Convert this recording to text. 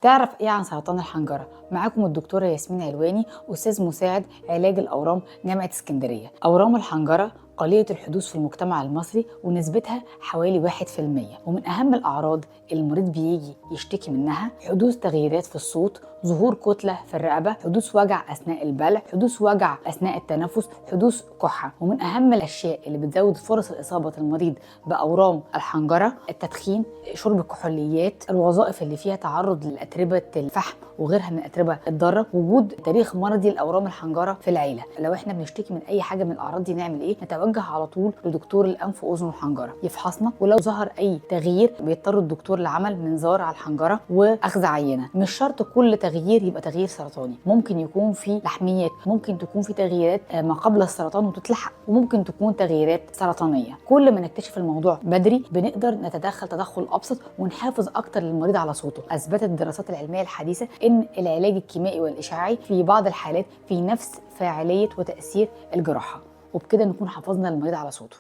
تعرف ايه عن سرطان الحنجرة؟ معاكم الدكتورة ياسمين علواني، أستاذ مساعد علاج الأورام جامعة اسكندرية. أورام الحنجرة قليلة الحدوث في المجتمع المصري ونسبتها حوالي 1%، ومن أهم الأعراض اللي المريض بيجي يشتكي منها حدوث تغييرات في الصوت، ظهور كتلة في الرقبة، حدوث وجع أثناء البلع، حدوث وجع أثناء التنفس، حدوث كحة. ومن أهم الأشياء اللي بتزود فرص إصابة المريض بأورام الحنجرة التدخين، شرب الكحوليات، الوظائف اللي فيها تعرض لأتربة الفحم وغيرها من الأتربة الضارة، وجود تاريخ مرضي لأورام الحنجرة في العيلة. لو احنا بنشتكي من أي حاجة من الأعراض دي نعمل إيه؟ نتوجه على طول لدكتور الأنف وأذن وحنجرة يفحصنا، ولو ظهر أي تغيير بيضطر الدكتور لعمل منظار على الحنجرة وأخذ عينة. مش شرط كل تغيير يبقى تغيير سرطاني، ممكن يكون في لحميات، ممكن تكون في تغييرات ما قبل السرطان وتتلحق، وممكن تكون تغييرات سرطانية. كل ما نكتشف الموضوع بدري بنقدر نتدخل تدخل أبسط ونحافظ أكتر للمريض على صوته. أثبتت الدراسات العلمية الحديثة إن العلاج الكيميائي والإشعاعي في بعض الحالات في نفس فاعلية وتأثير الجراحة، وبكده نكون حافظنا المريض على صوته.